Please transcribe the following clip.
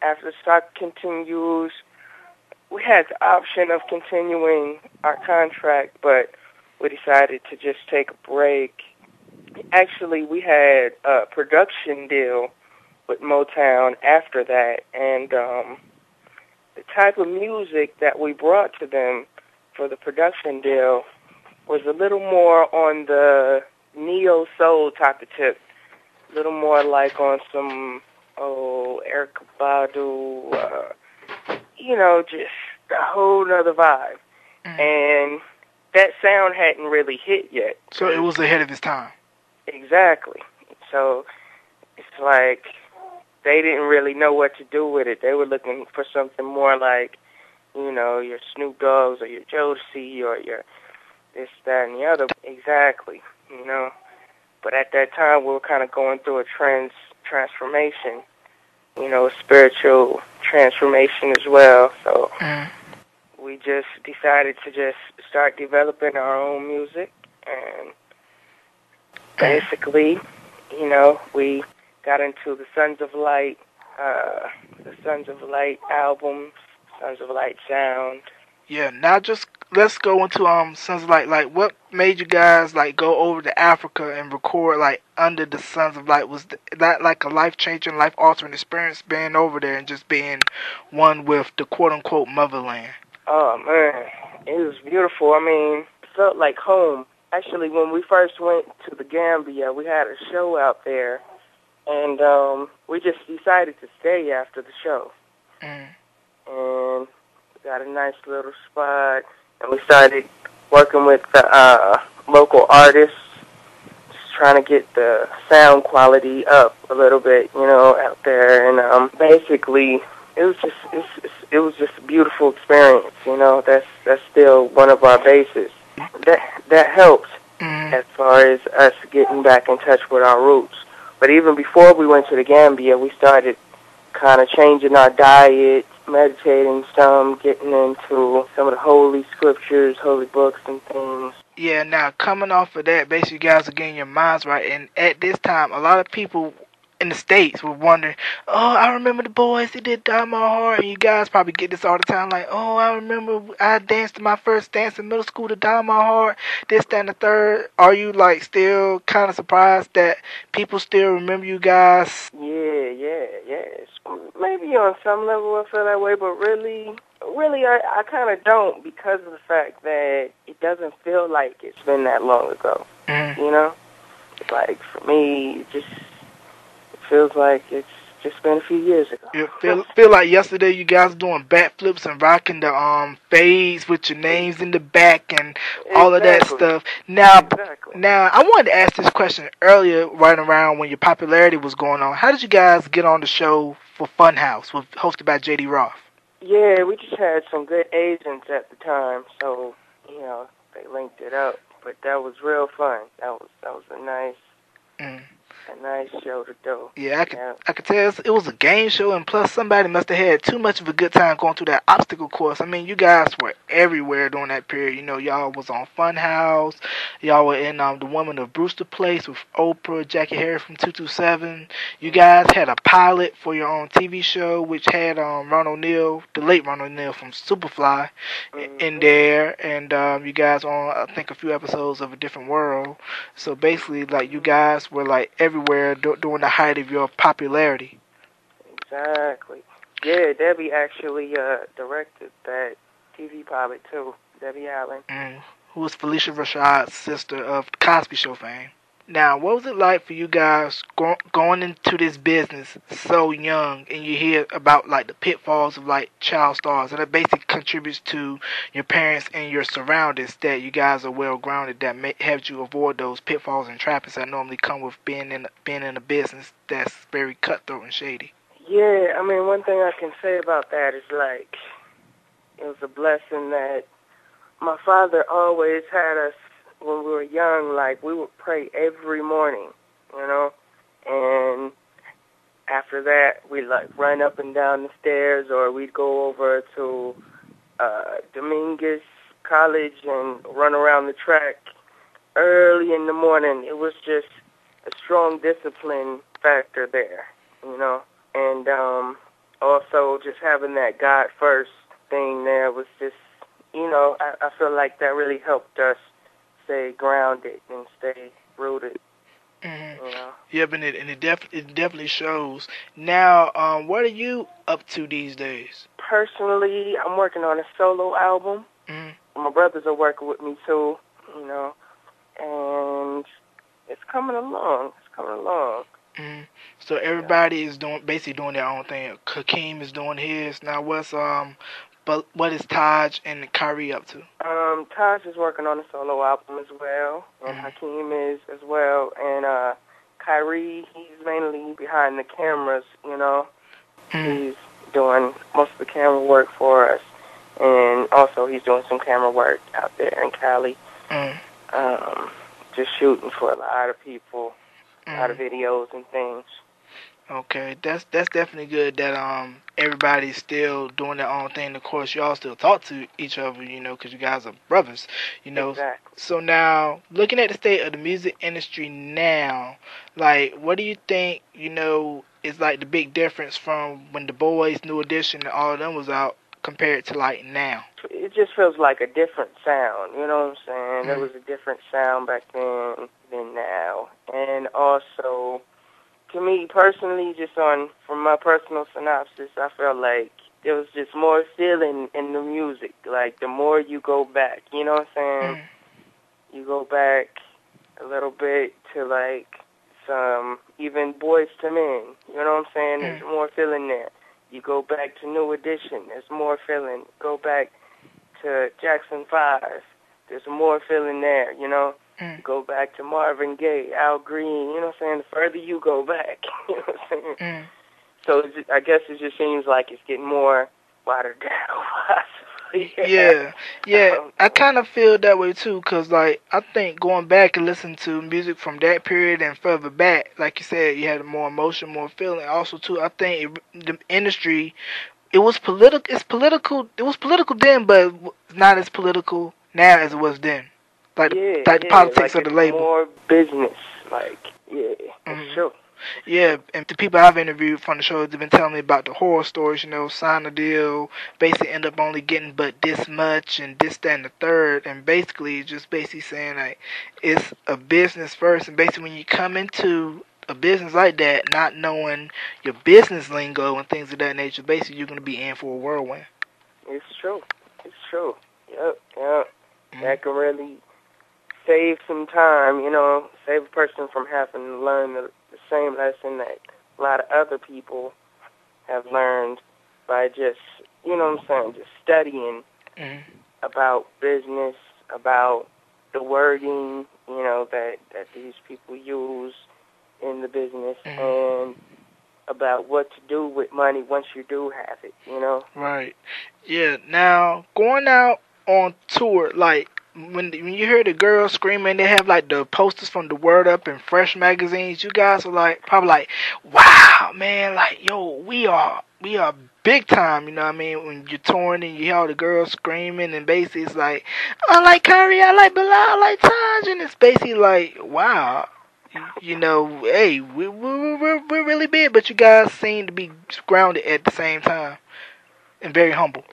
after the stock continues, we had the option of continuing our contract, but we decided to just take a break. Actually, we had a production deal with Motown after that, and the type of music that we brought to them for the production deal was a little more on the neo-soul type of tip, a little more like on some, Erykah Badu, just a whole nother vibe. And that sound hadn't really hit yet. So it was ahead of its time. Exactly. So it's like they didn't really know what to do with it. They were looking for something more like, your Snoop Dogg's or your Jodeci or your this, that, and the other. Exactly, But at that time, we were kind of going through a transformation, a spiritual transformation as well. So we just decided to just start developing our own music. And basically, we got into the Sons of Light albums, Sons of Light sound. Yeah, now just let's go into Sons of Light. Like, what made you guys go over to Africa and record under the Sons of Light? Was that a life-changing, life-altering experience being over there and just being one with the quote-unquote motherland? Oh man, it was beautiful. I mean, it felt like home. Actually, when we first went to the Gambia, we had a show out there, and we just decided to stay after the show. And we got a nice little spot, and we started working with the local artists, just trying to get the sound quality up a little bit, out there. And basically, it was just a beautiful experience. That's still one of our bases. That helps as far as us getting back in touch with our roots. But even before we went to the Gambia, we started kind of changing our diet, meditating some, getting into some of the holy scriptures, holy books and things. Yeah, now coming off of that, basically you guys are getting your minds right. And at this time, a lot of people in the States were wondering, I remember the boys, they did Die My Heart. And you guys probably get this all the time, I remember I danced my first dance in middle school to Die My Heart, this, that, and the third. Are you still kind of surprised that people still remember you guys? Yeah. Maybe on some level I feel that way, but really I kind of don't, because of the fact that it doesn't feel like it's been that long ago. For me, it feels like it's just been a few years ago. You feel like yesterday you guys doing backflips and rocking the fades with your names in the back and all of that stuff. Now, I wanted to ask this question earlier, right around when your popularity was going on. How did you guys get on the show for Funhouse, hosted by J.D. Roth? Yeah, we just had some good agents at the time, so they linked it up. But that was real fun. That was a nice. A nice show to do. Yeah, I could tell it was a game show, and plus somebody must have had too much of a good time going through that obstacle course. I mean, you guys were everywhere during that period. Y'all was on Funhouse. Y'all were in The Woman of Brewster Place with Oprah, Jackie Harris from 227. You guys had a pilot for your own TV show, which had Ron O'Neal, the late Ron O'Neal from Superfly, in there, and you guys on, I think, a few episodes of A Different World. So basically, you guys were everywhere during the height of your popularity. Exactly. Yeah, Debbie actually directed that TV pilot too, Debbie Allen. Who was Felicia Rashad's sister of Cosby Show fame. Now, what was it like for you guys going into this business so young, and you hear about the pitfalls of child stars, and it basically contributes to your parents and your surroundings that you guys are well grounded, that helps you avoid those pitfalls and trappings that normally come with being in a business that's very cutthroat and shady? Yeah, I mean, one thing I can say about that is it was a blessing that my father always had us. When we were young, we would pray every morning, and after that, we'd run up and down the stairs, or we'd go over to Dominguez College and run around the track early in the morning. It was just a strong discipline factor there, and also just having that God first thing there was just, I feel like that really helped us stay grounded and stay rooted. Mm-hmm. Yep, and it definitely shows. Now, what are you up to these days? Personally, I'm working on a solo album. My brothers are working with me too, and it's coming along. So everybody is basically doing their own thing. Hakim is doing his. Now, what is Tajh and Khiry up to? Tajh is working on a solo album as well, and Hakim is as well, and Khiry, he's mainly behind the cameras. He's doing most of the camera work for us, and also he's doing some camera work out there in Cali. Just shooting for a lot of people, a lot of videos and things. Okay, that's definitely good that everybody's still doing their own thing. Of course, y'all still talk to each other, because you guys are brothers, Exactly. So now, looking at the state of the music industry now, like, what do you think, is like the big difference from when the Boys, New Edition, and all of them was out compared to like now? It just feels like a different sound, you know what I'm saying? There was a different sound back then than now, and also, to me personally, from my personal synopsis, I felt like there was just more feeling in the music. Like, the more you go back, you know what I'm saying? You go back a little bit to, like, some even Boys to Men, you know what I'm saying? There's more feeling there. You go back to New Edition, there's more feeling. Go back to Jackson 5, there's more feeling there, Go back to Marvin Gaye, Al Green, you know what I'm saying? The further you go back, you know what I'm saying? So I guess it just seems like it's getting more watered down, possibly. Yeah. I kind of feel that way too, because, like, I think going back and listening to music from that period and further back, like you said, you had more emotion, more feeling. Also, too, I think the industry, it was political. It was political then, but not as political now as it was then. Like the politics of the label. More business, it's true. Yeah, and the people I've interviewed from the show, they've been telling me about the horror stories, sign a deal, basically end up only getting but this much and this, that, and the third, and basically just basically saying, like, it's a business first, and basically when you come into a business like that, not knowing your business lingo and things of that nature, basically you're going to be in for a whirlwind. It's true. Yep. That can really save some time, save a person from having to learn the same lesson that a lot of other people have learned by just, just studying about business, about the wording, that these people use in the business, and about what to do with money once you do have it, Right. Yeah. Now, going out on tour, like, when you hear the girls screaming, they have like the posters from the Word Up and Fresh magazines. You guys are like probably like, wow, man, like, yo, we are big time. You know what I mean? When you're touring and you hear all the girls screaming, and basically it's like, I like Khiry, I like Bilal, I like Tajh, and it's basically like, wow, hey, we're really big, but you guys seem to be grounded at the same time and very humble.